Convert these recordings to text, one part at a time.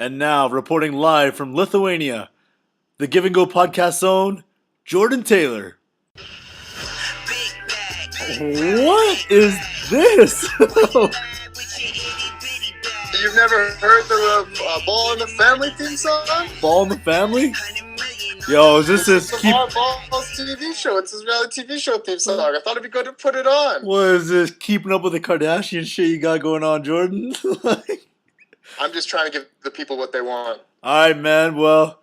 And now, reporting live from Lithuania, the Give and Go podcast zone, Jordan Taylor. What is this? You've never heard the Ball in the Family theme song? Ball in the Family? Yo, is this It's Ball's TV show. It's his reality TV show theme song. I thought it'd be good to put it on. What is this? Keeping up with the Kardashian shit you got going on, Jordan? I'm just trying to give the people what they want. Alright, man. Well,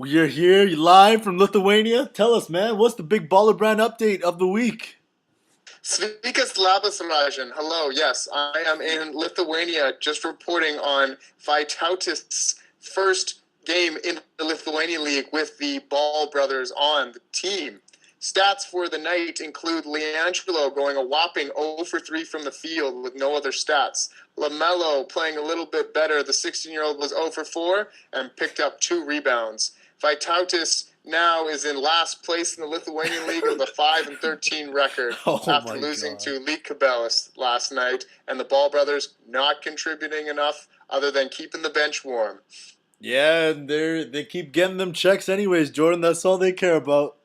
you're here. You're live from Lithuania. Tell us, man, what's the big baller brand update of the week? Sveikas labas, Rajan. Hello, yes, I am in Lithuania just reporting on Vytautas' first game in the Lithuania League with the Ball brothers on the team. Stats for the night include Leangelo going a whopping 0 for 3 from the field with no other stats. LaMelo playing a little bit better. The 16-year-old was 0 for 4 and picked up 2 rebounds. Vytautas now is in last place in the Lithuanian League with a 5-13 record after losing to League Cabelis last night, and the Ball brothers not contributing enough other than keeping the bench warm. Yeah, they keep getting them checks anyways, Jordan. That's all they care about.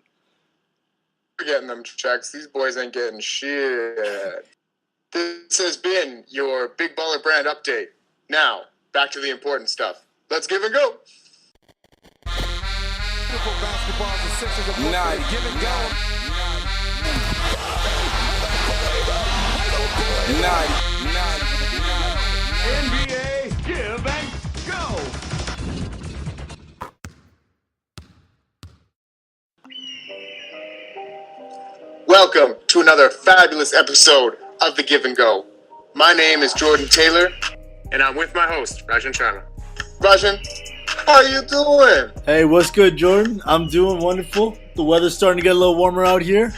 We're getting them checks. These boys ain't getting shit. This has been your Big Baller Brand update. Now, back to the important stuff. Let's give and go. Night. Give and go. Night. NBA Give and Go. Welcome to another fabulous episode of the Give and Go. My name is Jordan Taylor, and I'm with my host, Rajan Sharma. Rajan, how are you doing? Hey, what's good, Jordan? I'm doing wonderful. The weather's starting to get a little warmer out here,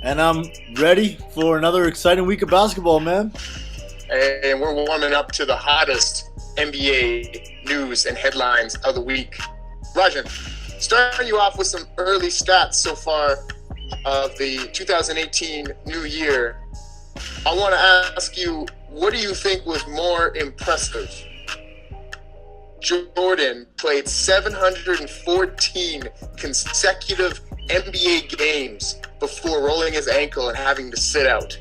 and I'm ready for another exciting week of basketball, man. And we're warming up to the hottest NBA news and headlines of the week. Rajan, starting you off with some early stats so far of the 2018 new year. I want to ask you, what do you think was more impressive? Jordan played 714 consecutive NBA games before rolling his ankle and having to sit out.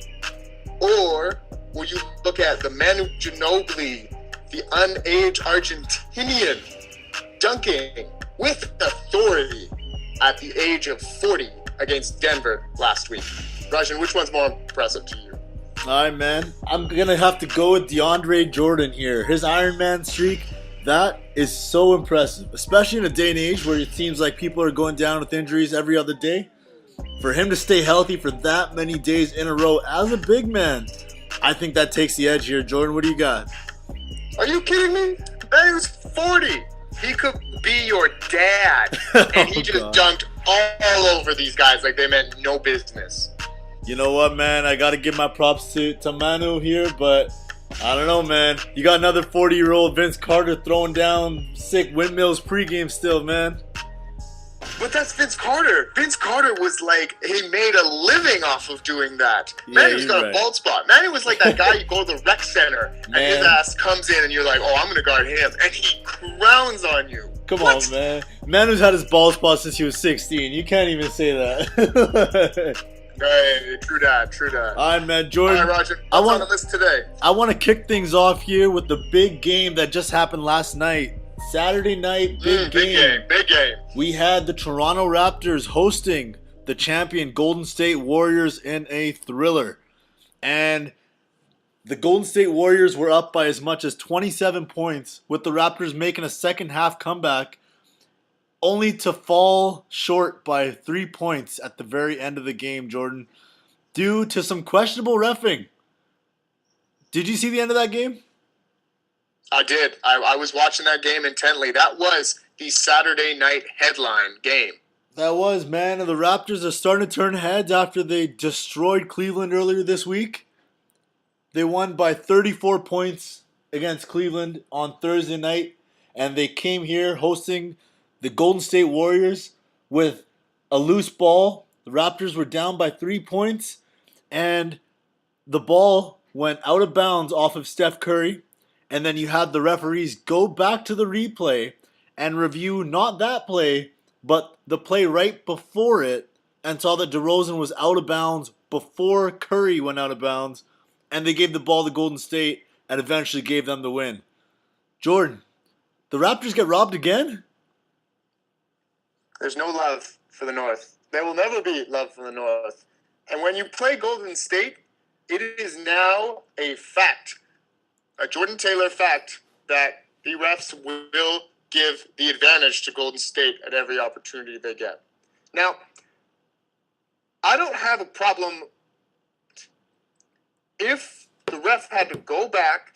Or will you look at the Manu Ginobili, the unaged Argentinian, dunking with authority at the age of 40 against Denver last week? Rajan, which one's more impressive to you? All right, man. I'm going to have to go with DeAndre Jordan here. His Iron Man streak, that is so impressive, especially in a day and age where it seems like people are going down with injuries every other day. For him to stay healthy for that many days in a row as a big man, I think that takes the edge here. Jordan, what do you got? Are you kidding me? Man, was 40. He could be your dad. And he just dunked all over these guys like they meant no business. You know what, man? I got to give my props to Manu here, but I don't know, man. You got another 40-year-old Vince Carter throwing down sick windmills pregame still, man. But that's Vince Carter. Vince Carter was like, he made a living off of doing that. Yeah, Manu's got a bald spot. Manu was like that guy you go to the rec center and his ass comes in and you're like, oh, I'm going to guard him. And he crowns on you. Come on, man. Manu's had his bald spot since he was 16. You can't even say that. Hey, true that. All right, man. Jordan. All right, Roger. What's on the list today? I want to kick things off here with the big game that just happened last night. Saturday night, big game. Big game. We had the Toronto Raptors hosting the champion Golden State Warriors in a thriller. And the Golden State Warriors were up by as much as 27 points, with the Raptors making a second half comeback, only to fall short by 3 points at the very end of the game, Jordan, due to some questionable reffing. Did you see the end of that game? I did. I was watching that game intently. That was the Saturday night headline game. That was, man. And the Raptors are starting to turn heads after they destroyed Cleveland earlier this week. They won by 34 points against Cleveland on Thursday night. And they came here hosting the Golden State Warriors with a loose ball. The Raptors were down by 3 points. And the ball went out of bounds off of Steph Curry. and then you had the referees go back to the replay and review not that play, but the play right before it, and saw that DeRozan was out of bounds before Curry went out of bounds, and they gave the ball to Golden State and eventually gave them the win. Jordan, the Raptors get robbed again? There's no love for the North. There will never be love for the North. And when you play Golden State, it is now a fact, a Jordan Taylor fact, that the refs will give the advantage to Golden State at every opportunity they get. Now, I don't have a problem if the ref had to go back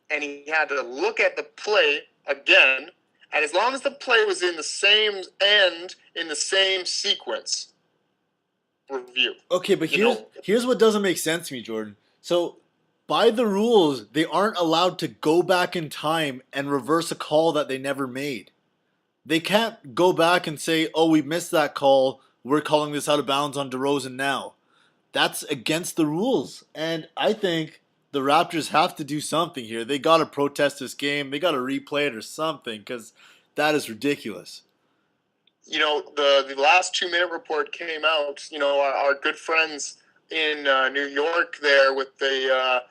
and he had to look at the play again, and as long as the play was in the same end, in the same sequence, review. Okay, but here's what doesn't make sense to me, Jordan. So, by the rules, they aren't allowed to go back in time and reverse a call that they never made. They can't go back and say, oh, we missed that call, we're calling this out of bounds on DeRozan now. That's against the rules. And I think the Raptors have to do something here. They got to protest this game. They got to replay it or something, because that is ridiculous. You know, the last 2-minute report came out. You know, our good friends in New York there with the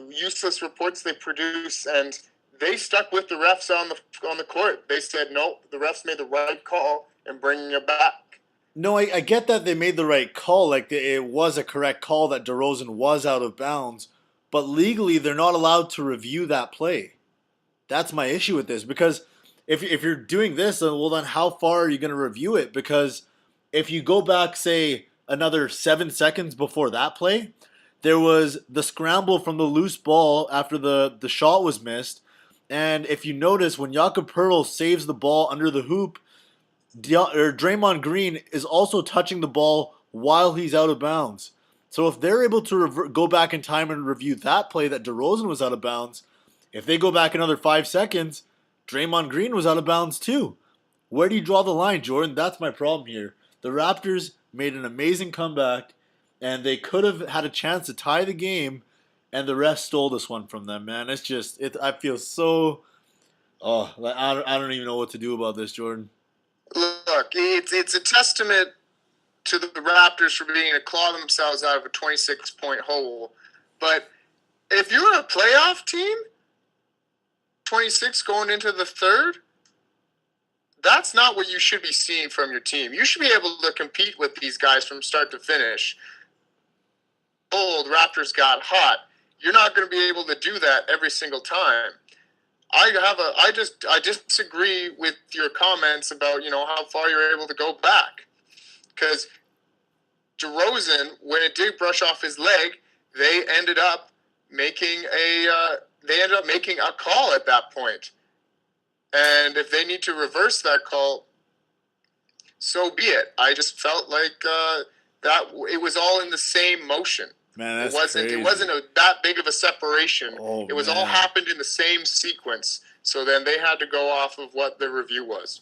useless reports they produce, and they stuck with the refs on the court. They said, no, the refs made the right call in bringing it back. No, I get that they made the right call. Like, it was a correct call that DeRozan was out of bounds. But legally, they're not allowed to review that play. That's my issue with this. Because if you're doing this, then how far are you going to review it? Because if you go back, say, another 7 seconds before that play, there was the scramble from the loose ball after the shot was missed. And if you notice, when Jakob Poeltl saves the ball under the hoop, Draymond Green is also touching the ball while he's out of bounds. So if they're able to go back in time and review that play that DeRozan was out of bounds, if they go back another 5 seconds, Draymond Green was out of bounds too. Where do you draw the line, Jordan? That's my problem here. The Raptors made an amazing comeback, and they could have had a chance to tie the game, and the refs stole this one from them, man. It's just, I feel so, I don't even know what to do about this, Jordan. Look, it's a testament to the Raptors for being able to claw themselves out of a 26-point hole. But if you're a playoff team, 26 going into the third, that's not what you should be seeing from your team. You should be able to compete with these guys from start to finish. Raptors got hot. You're not going to be able to do that every single time. I disagree with your comments about, you know, how far you're able to go back. Because DeRozan, when it did brush off his leg, they ended up making a call at that point. And if they need to reverse that call, so be it. I just felt like that it was all in the same motion. Man, that's crazy. It wasn't that big of a separation. It was all happened in the same sequence. So then they had to go off of what the review was.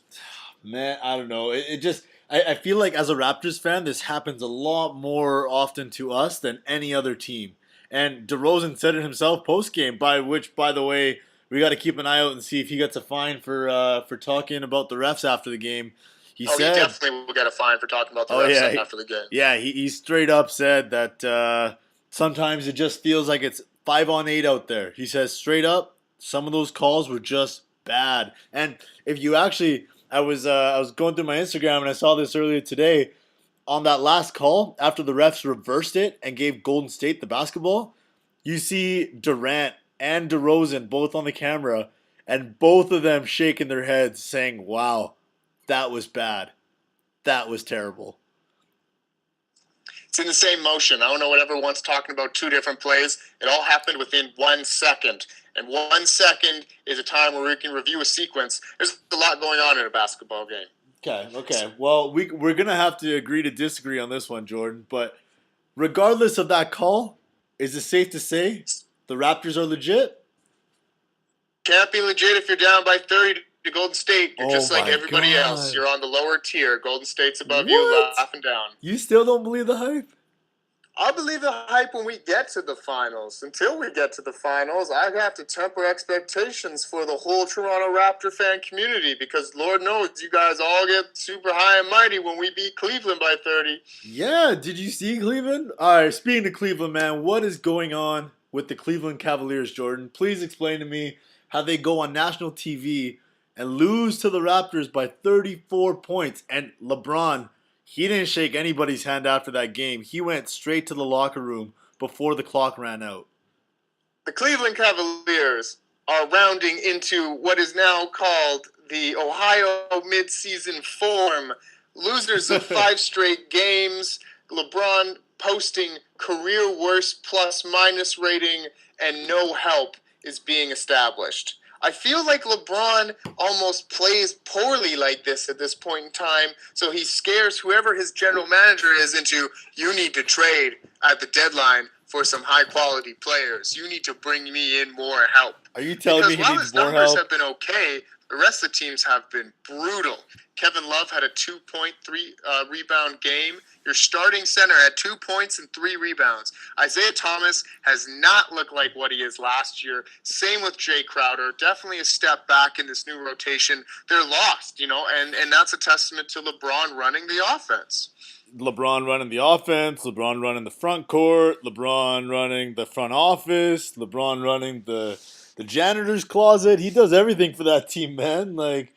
Man, I don't know. It just, I feel like as a Raptors fan, this happens a lot more often to us than any other team. And DeRozan said it himself post-game, by the way, we got to keep an eye out and see if he gets a fine for talking about the refs after the game. He said, he definitely will get a fine for talking about the refs after the game. Yeah, he straight up said that sometimes it just feels like it's 5-on-8 out there. He says straight up, some of those calls were just bad. And if you actually, I was going through my Instagram and I saw this earlier today. On that last call, after the refs reversed it and gave Golden State the basketball, you see Durant and DeRozan both on the camera, and both of them shaking their heads saying, wow, that was bad. That was terrible. It's in the same motion. I don't know what everyone's talking about, 2 different plays. It all happened within 1 second. And 1 second is a time where we can review a sequence. There's a lot going on in a basketball game. Okay. Well, we're going to have to agree to disagree on this one, Jordan. But regardless of that call, is it safe to say the Raptors are legit? Can't be legit if you're down by 30 to Golden State. You're just like everybody else. You're on the lower tier. Golden State's above you, laughing down. You still don't believe the hype? I'll believe the hype when we get to the finals. Until we get to the finals, I have to temper expectations for the whole Toronto Raptor fan community because Lord knows you guys all get super high and mighty when we beat Cleveland by 30. Yeah, did you see Cleveland? All right, speaking of Cleveland, man, what is going on with the Cleveland Cavaliers, Jordan? Please explain to me how they go on national TV and lose to the Raptors by 34 points. And LeBron, he didn't shake anybody's hand after that game. He went straight to the locker room before the clock ran out. The Cleveland Cavaliers are rounding into what is now called the Ohio midseason form. Losers of 5 straight games. LeBron posting career worst plus-minus rating, and no help is being established. I feel like LeBron almost plays poorly like this at this point in time, so he scares whoever his general manager is into, you need to trade at the deadline for some high-quality players. You need to bring me in more help. Are you telling me he needs more help? Because while his numbers have been okay, the rest of the teams have been brutal. Kevin Love had a 2.3 rebound game. Your starting center had 2 points and 3 rebounds. Isaiah Thomas has not looked like what he is last year. Same with Jay Crowder. Definitely a step back in this new rotation. They're lost, and that's a testament to LeBron running the offense. LeBron running the offense, LeBron running the front court, LeBron running the front office, LeBron running the janitor's closet. He does everything for that team, man. Like,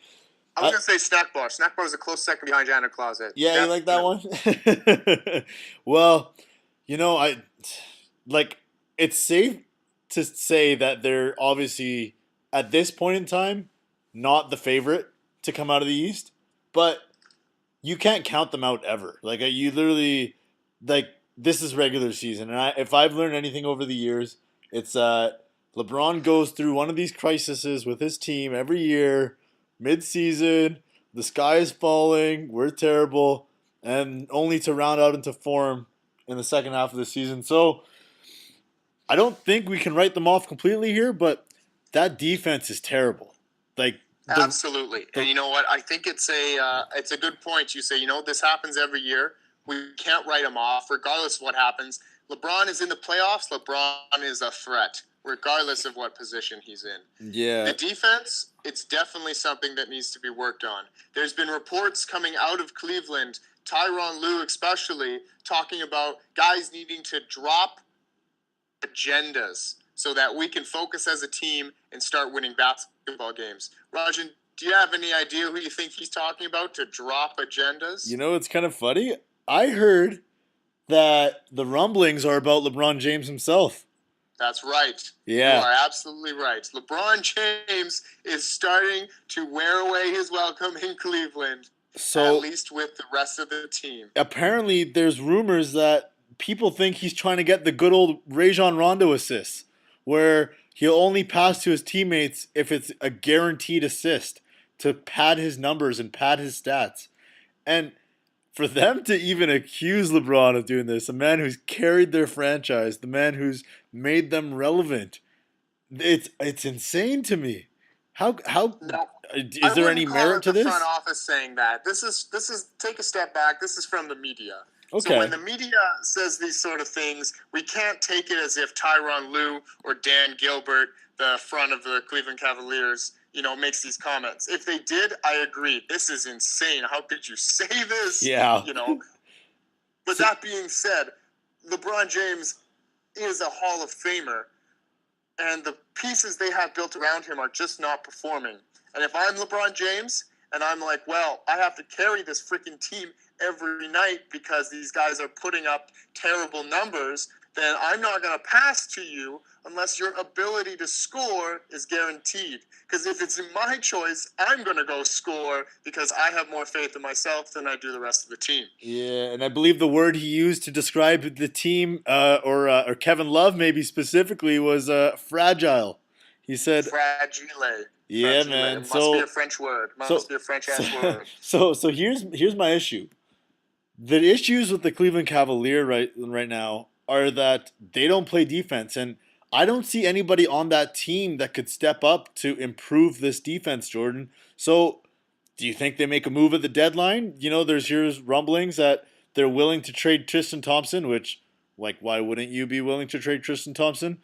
I was going to say snack bar. Snack bar is a close second behind janitor closet. Yeah, you like that one? Well, it's safe to say that they're obviously, at this point in time, not the favorite to come out of the East, but you can't count them out ever. Like, you literally, this is regular season. And if I've learned anything over the years, it's LeBron goes through one of these crises with his team every year, mid-season, the sky is falling, we're terrible, and only to round out into form in the second half of the season. So I don't think we can write them off completely here, but that defense is terrible. Absolutely. And you know what? I think it's a good point. You say, this happens every year. We can't write them off, regardless of what happens. LeBron is in the playoffs. LeBron is a threat, regardless of what position he's in. Yeah. The defense, it's definitely something that needs to be worked on. There's been reports coming out of Cleveland, Tyronn Lue especially, talking about guys needing to drop agendas so that we can focus as a team and start winning basketball games. Rajan, do you have any idea who you think he's talking about to drop agendas? It's kind of funny. I heard that the rumblings are about LeBron James himself. That's right. Yeah. You are absolutely right. LeBron James is starting to wear away his welcome in Cleveland, at least with the rest of the team. Apparently, there's rumors that people think he's trying to get the good old Rajon Rondo assists, where he'll only pass to his teammates if it's a guaranteed assist to pad his numbers and pad his stats. And for them to even accuse LeBron of doing this, a man who's carried their franchise, the man who's made them relevant, it's insane to me. How no, is there any merit to this? The front office saying that. This is take a step back. This is from the media. Okay. So when the media says these sort of things, we can't take it as if Tyronn Lue or Dan Gilbert, the front of the Cleveland Cavaliers, makes these comments. If they did, I agree. This is insane. How could you say this? Yeah. But that being said, LeBron James is a Hall of Famer, and the pieces they have built around him are just not performing. And if I'm LeBron James and I'm like, well, I have to carry this freaking team every night because these guys are putting up terrible numbers, then I'm not going to pass to you unless your ability to score is guaranteed. Because if it's in my choice, I'm going to go score because I have more faith in myself than I do the rest of the team. Yeah, and I believe the word he used to describe the team, or Kevin Love maybe specifically, was fragile. He said fragile. Yeah, fragile. man. It must be a French word. Must be a French-ass word. So here's my issue. The issues with the Cleveland Cavaliers right now are that they don't play defense, and I don't see anybody on that team that could step up to improve this defense, Jordan. So do you think they make a move at the deadline? There's rumblings that they're willing to trade Tristan Thompson, which Like, why wouldn't you be willing to trade Tristan Thompson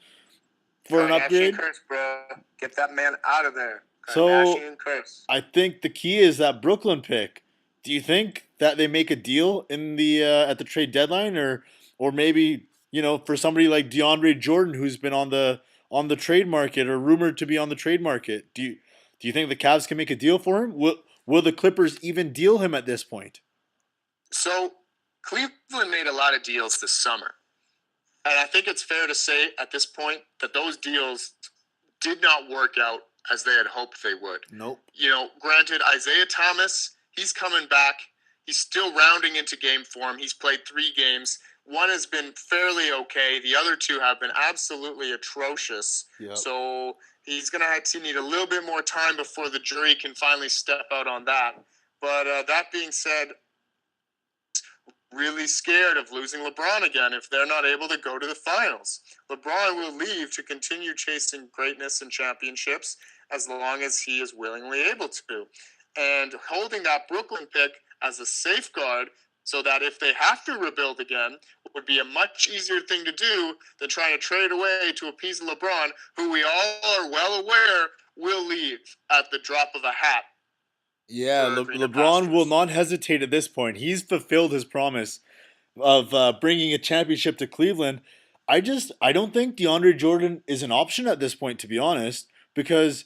for an Kardashian upgrade? curse, bro. Get that man out of there. So Kardashian curse. I think the key is that Brooklyn pick. Do you think that they make a deal in the at the trade deadline, or maybe for somebody like DeAndre Jordan who's been on the trade market or rumored to be on the trade market? Do you think the Cavs can make a deal for him? Will the Clippers even deal him at this point? So Cleveland made a lot of deals this summer. And I think it's fair to say at this point that those deals did not work out as they had hoped they would. Nope. Granted, Isaiah Thomas, he's coming back. He's still rounding into game form. He's played 3 games. One has been fairly okay. The other 2 have been absolutely atrocious. Yep. So he's going to have to need a little bit more time before the jury can finally step out on that. But that being said, really scared of losing LeBron again if they're not able to go to the finals. LeBron will leave to continue chasing greatness and championships as long as he is willingly able to. And holding that Brooklyn pick as a safeguard so that if they have to rebuild again would be a much easier thing to do than trying to trade away to appease LeBron, who we all are well aware will leave at the drop of a hat. Yeah, LeBron will not hesitate at this point. He's fulfilled his promise of bringing a championship to Cleveland. I don't think DeAndre Jordan is an option at this point, to be honest, because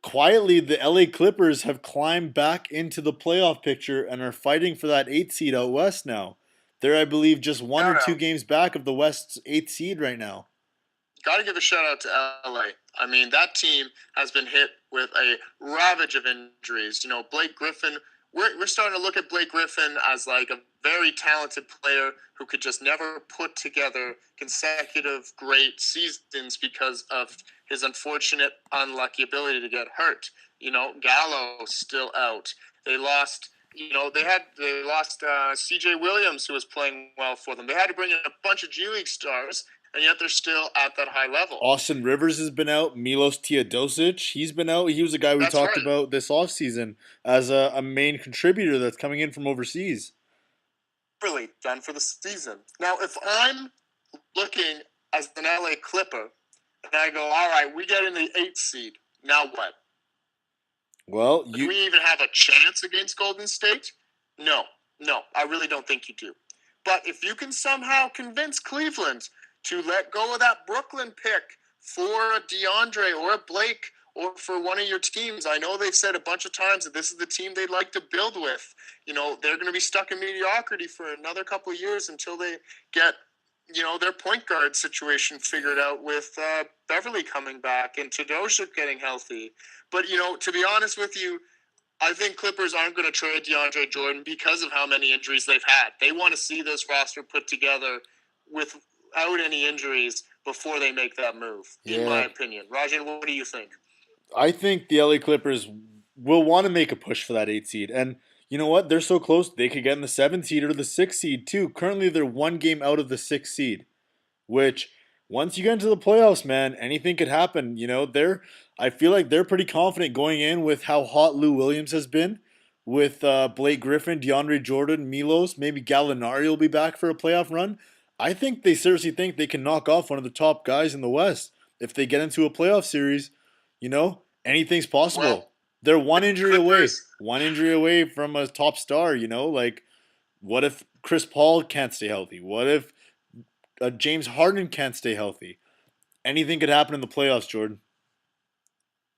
quietly the LA Clippers have climbed back into the playoff picture and are fighting for that 8th seed out west now. They're, I believe, just 1 or 2 games back of the West's 8th seed right now. Got to give a shout out to LA. I mean, that team has been hit with a ravage of injuries. Blake Griffin, we're starting to look at Blake Griffin as like a very talented player who could just never put together consecutive great seasons because of his unfortunate, unlucky ability to get hurt. Gallo still out. They lost. They lost C.J. Williams, who was playing well for them. They had to bring in a bunch of G League stars, and yet they're still at that high level. Austin Rivers has been out. Milos Teodosic, he's been out. He was a guy we talked about this offseason as a main contributor that's coming in from overseas. Really done for the season. Now, if I'm looking as an LA Clipper, and I go, all right, we get in the 8th seed, now what? Well, do we even have a chance against Golden State? No, I really don't think you do. But if you can somehow convince Cleveland to let go of that Brooklyn pick for a DeAndre or a Blake or for one of your teams, I know they've said a bunch of times that this is the team they'd like to build with. They're going to be stuck in mediocrity for another couple of years until they get, their point guard situation figured out with Beverly coming back and Teodosic getting healthy. But, to be honest with you, I think Clippers aren't going to trade DeAndre Jordan because of how many injuries they've had. They want to see this roster put together without any injuries before they make that move, in my opinion. Rajan, what do you think? I think the LA Clippers will want to make a push for that 8th seed. And you know what? They're so close. They could get in the 7th seed or the 6th seed too. Currently, they're 1 game out of the 6th seed, which once you get into the playoffs, man, anything could happen. I feel like they're pretty confident going in with how hot Lou Williams has been with Blake Griffin, DeAndre Jordan, Milos. Maybe Gallinari will be back for a playoff run. I think they seriously think they can knock off one of the top guys in the West if they get into a playoff series. Anything's possible. Well, they're one injury away from a top star. Like, what if Chris Paul can't stay healthy? What if James Harden can't stay healthy? Anything could happen in the playoffs, Jordan.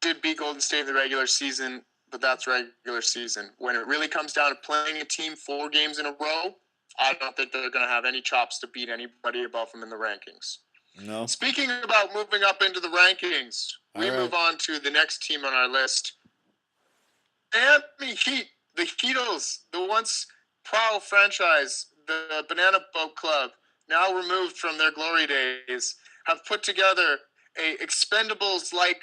Did beat Golden State in the regular season, but that's regular season. When it really comes down to playing a team 4 games in a row, I don't think they're going to have any chops to beat anybody above them in the rankings. No. Speaking about moving up into the rankings, we move on to the next team on our list. Miami Heat, the Heatles, the once proud franchise, the Banana Boat Club, now removed from their glory days, have put together a Expendables-like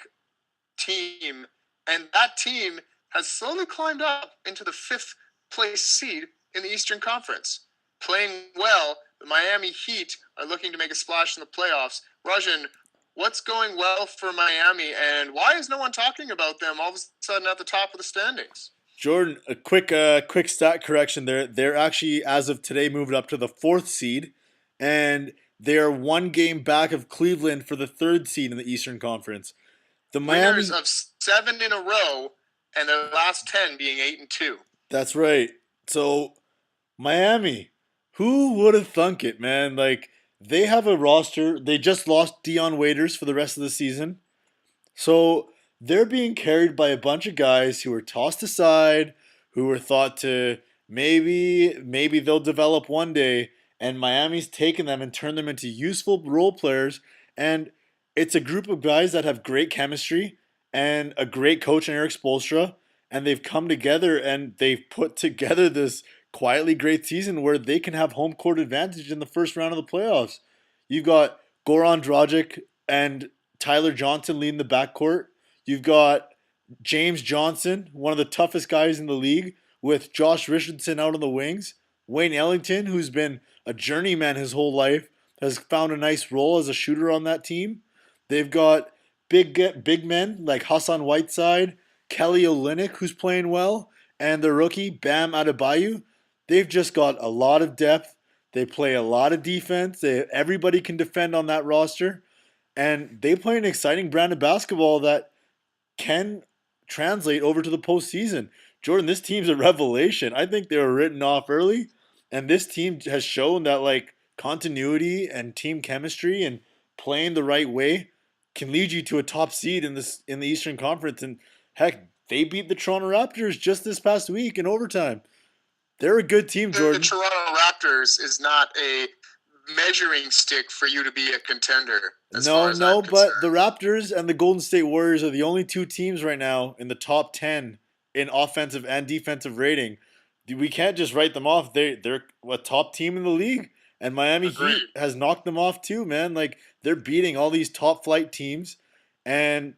team, and that team has slowly climbed up into the 5th place seed in the Eastern Conference. Playing well, the Miami Heat are looking to make a splash in the playoffs. Rajan, what's going well for Miami, and why is no one talking about them all of a sudden at the top of the standings? Jordan, a quick stat correction there. They're actually, as of today, moved up to the 4th seed, and they are one game back of Cleveland for the third seed in the Eastern Conference. The Miami, Winners of 7 in a row, and their last 10 being 8-2. that's right. So Miami, who would have thunk it, man? Like they have a roster. They just lost Dion Waiters for the rest of the season. So they're being carried by a bunch of guys who were tossed aside, who were thought to maybe they'll develop one day, and Miami's taken them and turned them into useful role players. And it's a group of guys that have great chemistry and a great coach in Eric Spoelstra, and they've come together and they've put together this quietly great season where they can have home court advantage in the first round of the playoffs. You've got Goran Dragic and Tyler Johnson leading the backcourt. You've got James Johnson, one of the toughest guys in the league, with Josh Richardson out on the wings. Wayne Ellington, who's been a journeyman his whole life, has found a nice role as a shooter on that team. They've got big men like Hassan Whiteside, Kelly Olynyk, who's playing well, and the rookie Bam Adebayo. They've just got a lot of depth. They play a lot of defense. Everybody can defend on that roster. And they play an exciting brand of basketball that can translate over to the postseason. Jordan, this team's a revelation. I think they were written off early, and this team has shown that like continuity and team chemistry and playing the right way can lead you to a top seed in the Eastern Conference. And heck, they beat the Toronto Raptors just this past week in overtime. They're a good team, Jordan. The Toronto Raptors is not a measuring stick for you to be a contender. But the Raptors and the Golden State Warriors are the only two teams right now in the top 10 in offensive and defensive rating. We can't just write them off. They're a top team in the league, and Miami Agreed. Heat has knocked them off too, man. Like they're beating all these top flight teams, and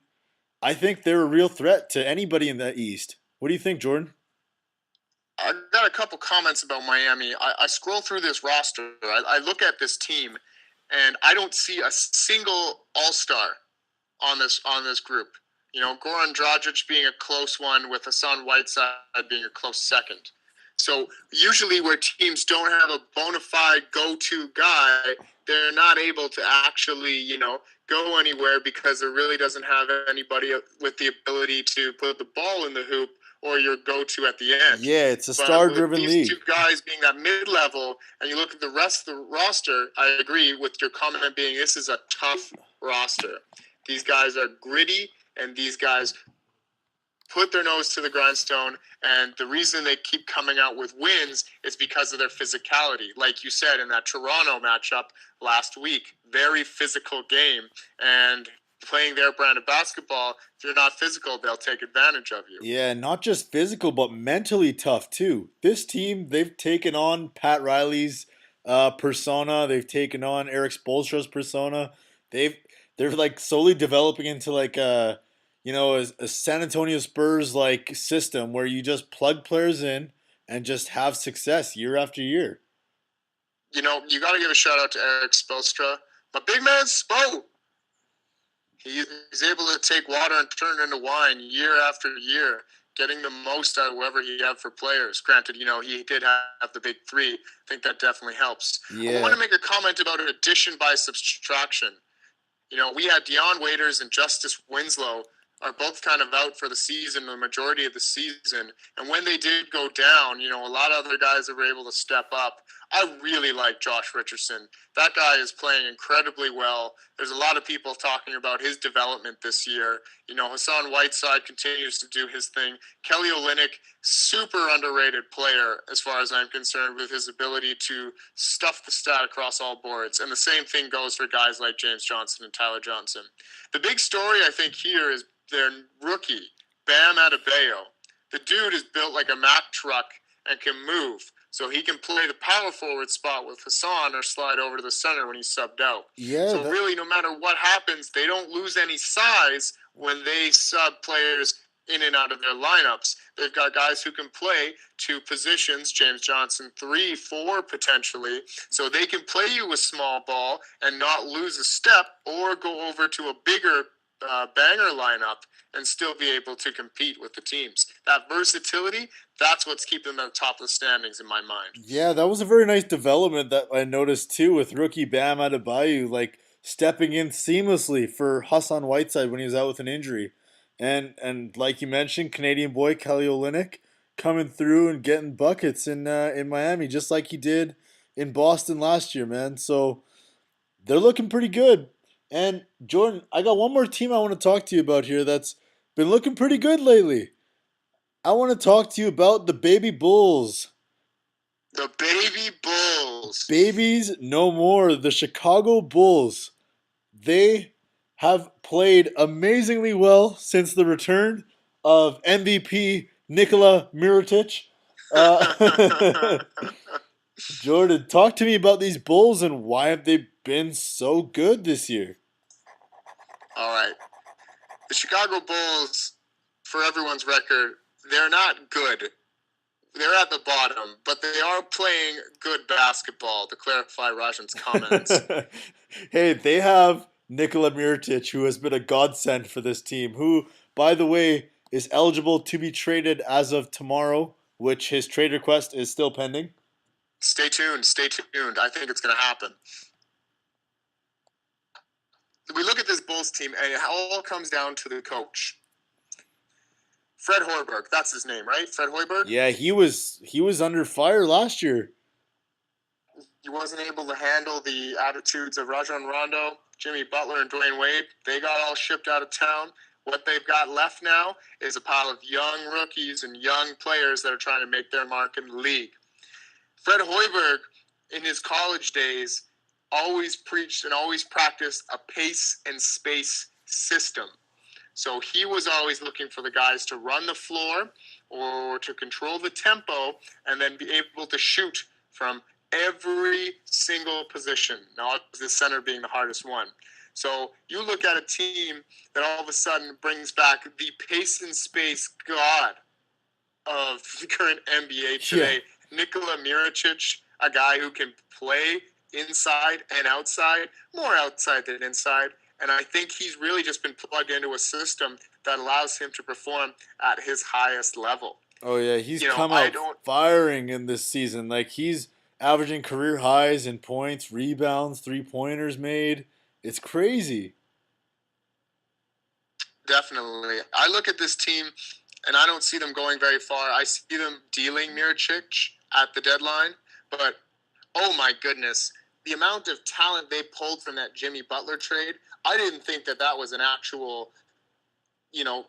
I think they're a real threat to anybody in the East. What do you think, Jordan? I got a couple comments about Miami. I scroll through this roster. I look at this team, and I don't see a single all-star on this group. You know, Goran Dragic being a close one, with Hassan Whiteside being a close second. So usually where teams don't have a bona fide go-to guy, they're not able to actually, go anywhere because there really doesn't have anybody with the ability to put the ball in the hoop or your go-to at the end. Yeah, it's a star-driven league. These two guys being that mid-level, and you look at the rest of the roster, I agree with your comment being this is a tough roster. These guys are gritty, and these guys put their nose to the grindstone, and the reason they keep coming out with wins is because of their physicality. Like you said in that Toronto matchup last week, very physical game, and playing their brand of basketball, if you're not physical, they'll take advantage of you. Yeah, not just physical, but mentally tough too. This team, they've taken on Pat Riley's persona. They've taken on Eric Spoelstra's persona. They're like slowly developing into like a San Antonio Spurs like system where you just plug players in and just have success year after year. You got to give a shout out to Eric Spoelstra. My big man Spo. He's able to take water and turn it into wine year after year, getting the most out of whoever he had for players. Granted, he did have the big three. I think that definitely helps. Yeah. I want to make a comment about an addition by subtraction. We had Dion Waiters and Justice Winslow are both kind of out for the season, the majority of the season. And when they did go down, a lot of other guys that were able to step up. I really like Josh Richardson. That guy is playing incredibly well. There's a lot of people talking about his development this year. Hassan Whiteside continues to do his thing. Kelly Olynyk, super underrated player as far as I'm concerned, with his ability to stuff the stat across all boards. And the same thing goes for guys like James Johnson and Tyler Johnson. The big story, I think, here is their rookie, Bam Adebayo. The dude is built like a Mack truck and can move. So he can play the power forward spot with Hassan or slide over to the center when he's subbed out. Yeah. So really, no matter what happens, they don't lose any size when they sub players in and out of their lineups. They've got guys who can play two positions, James Johnson 3, 4 potentially, so they can play you with small ball and not lose a step or go over to a bigger banger lineup and still be able to compete with the teams. That versatility, that's what's keeping them at the top of the standings in my mind. Yeah, that was a very nice development that I noticed too with rookie Bam Adebayo, like stepping in seamlessly for Hassan Whiteside when he was out with an injury. And like you mentioned, Canadian boy Kelly Olynyk coming through and getting buckets in Miami just like he did in Boston last year, man. So they're looking pretty good. And Jordan, I got one more team I want to talk to you about here that's been looking pretty good lately. I want to talk to you about the Baby Bulls. The Baby Bulls. Babies no more. The Chicago Bulls. They have played amazingly well since the return of MVP Nikola Mirotic. Jordan, talk to me about these Bulls and why have they been so good this year? All right. The Chicago Bulls, for everyone's record, they're not good. They're at the bottom, but they are playing good basketball, to clarify Rajan's comments. Hey, they have Nikola Mirotic, who has been a godsend for this team, who, by the way, is eligible to be traded as of tomorrow, which his trade request is still pending. Stay tuned. Stay tuned. I think it's going to happen. We look at this Bulls team, and it all comes down to the coach. Fred Hoiberg, that's his name, right? Fred Hoiberg? Yeah, he was under fire last year. He wasn't able to handle the attitudes of Rajon Rondo, Jimmy Butler, and Dwayne Wade. They got all shipped out of town. What they've got left now is a pile of young rookies and young players that are trying to make their mark in the league. Fred Hoiberg, in his college days, always preached and always practiced a pace and space system. So he was always looking for the guys to run the floor or to control the tempo and then be able to shoot from every single position. Now, the center being the hardest one. So you look at a team that all of a sudden brings back the pace and space god of the current NBA today. Yeah. Nikola Mirotic, a guy who can play inside and outside, more outside than inside. And I think he's really just been plugged into a system that allows him to perform at his highest level. Oh, yeah. He's come out firing in this season. Like, he's averaging career highs in points, rebounds, three-pointers made. It's crazy. Definitely. I look at this team, and I don't see them going very far. I see them dealing Mirotic at the deadline. But, oh, my goodness, the amount of talent they pulled from that Jimmy Butler trade, I didn't think that was an actual,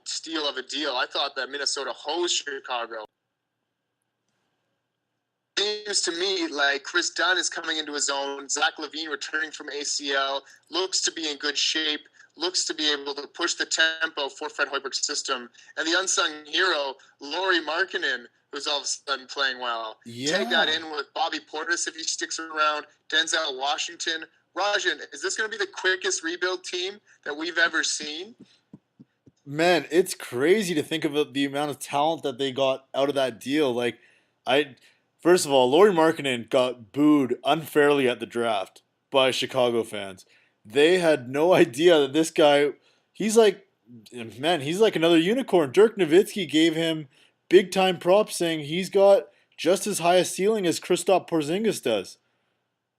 steal of a deal. I thought that Minnesota hosed Chicago. It seems to me like Chris Dunn is coming into his own. Zach LaVine returning from ACL, looks to be in good shape, looks to be able to push the tempo for Fred Hoiberg's system. And the unsung hero, Lauri Markkanen, who's all of a sudden playing well. Yeah. Take that in with Bobby Portis if he sticks around, Denzel Washington. Rajan, is this going to be the quickest rebuild team that we've ever seen? Man, it's crazy to think of the amount of talent that they got out of that deal. Like, first of all, Lauri Markkanen got booed unfairly at the draft by Chicago fans. They had no idea that this guy, he's like another unicorn. Dirk Nowitzki gave him big-time props saying he's got just as high a ceiling as Kristaps Porzingis does.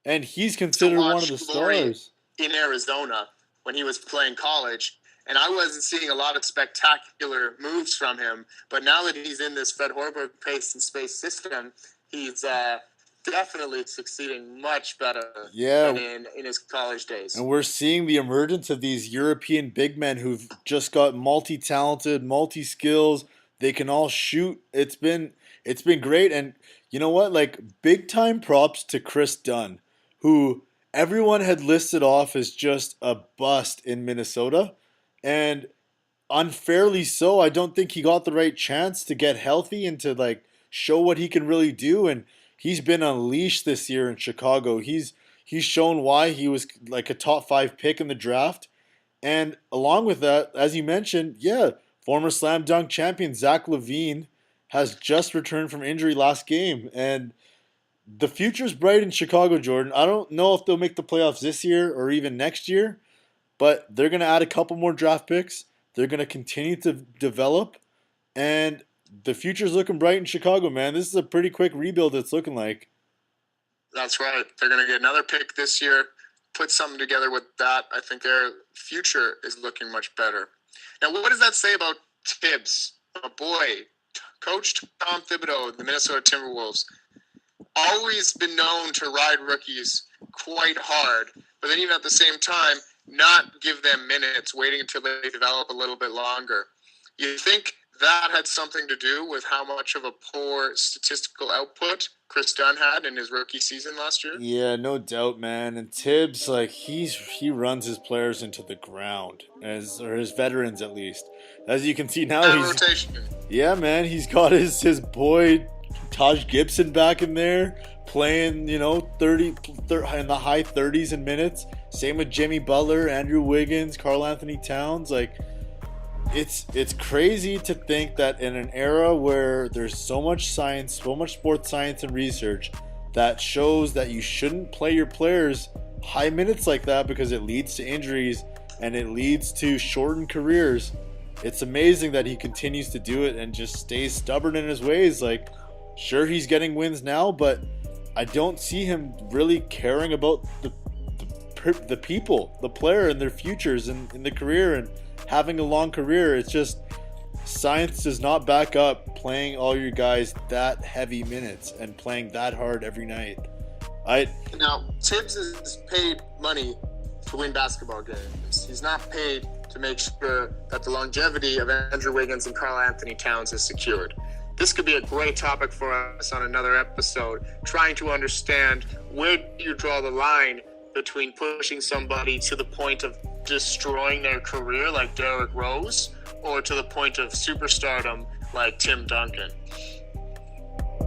And he's considered one of the stars. In Arizona when he was playing college, and I wasn't seeing a lot of spectacular moves from him. But now that he's in this Fred Hoiberg pace and space system, he's definitely succeeding much better than in his college days. And we're seeing the emergence of these European big men who've just got multi-talented, multi-skills. They can all shoot. It's been great. And you know what? Like, big-time props to Chris Dunn, who everyone had listed off as just a bust in Minnesota. And unfairly so, I don't think he got the right chance to get healthy and to, show what he can really do. And he's been unleashed this year in Chicago. He's shown why he was, a top 5 pick in the draft. And along with that, as you mentioned, former slam dunk champion Zach LaVine has just returned from injury last game. And the future's bright in Chicago, Jordan. I don't know if they'll make the playoffs this year or even next year, but they're going to add a couple more draft picks. They're going to continue to develop, and the future's looking bright in Chicago, man. This is a pretty quick rebuild it's looking like. That's right. They're going to get another pick this year, put something together with that. I think their future is looking much better. Now, what does that say about Tibbs? A boy, Coach Tom Thibodeau, the Minnesota Timberwolves, always been known to ride rookies quite hard, but then even at the same time, not give them minutes, waiting until they develop a little bit longer. You think that had something to do with how much of a poor statistical output Chris Dunn had in his rookie season last year? Yeah, no doubt, man. And Tibbs, like, he runs his players into the ground, or his veterans at least. As you can see now, Rotation. Yeah, man, he's got his boy Taj Gibson back in there playing, 30 in the high 30s in minutes. Same with Jimmy Butler, Andrew Wiggins, Karl Anthony Towns. Like, it's crazy to think that in an era where there's so much science, so much sports science and research that shows that you shouldn't play your players high minutes like that because it leads to injuries and it leads to shortened careers. It's amazing that he continues to do it and just stays stubborn in his ways. Like, sure, he's getting wins now, but I don't see him really caring about the people, the player, and their futures in the career and having a long career. It's just science does not back up playing all your guys that heavy minutes and playing that hard every night. Now, Tibbs is paid money to win basketball games. He's not paid to make sure that the longevity of Andrew Wiggins and Karl Anthony Towns is secured. This could be a great topic for us on another episode, trying to understand where do you draw the line between pushing somebody to the point of destroying their career like Derrick Rose or to the point of superstardom like Tim Duncan.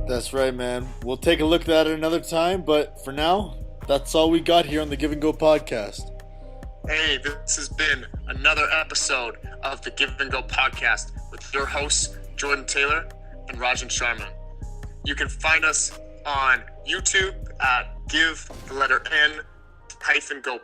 That's right, man. We'll take a look at that at another time, but for now, that's all we got here on the Give and Go podcast. Hey, this has been another episode of the Give and Go podcast with your hosts, Jordan Taylor and Rajan Sharma. You can find us on YouTube at Give_N-Go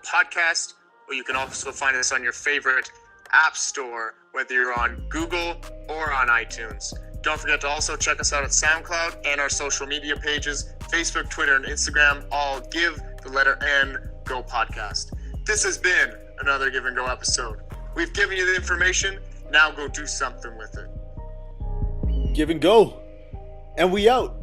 podcast, or you can also find us on your favorite app store, whether you're on Google or on iTunes. Don't forget to also check us out at SoundCloud and our social media pages, Facebook, Twitter, and Instagram, all Give_N-Go podcast. This has been another Give and Go episode. We've given you the information, now go do something with it. Give and go. And we out.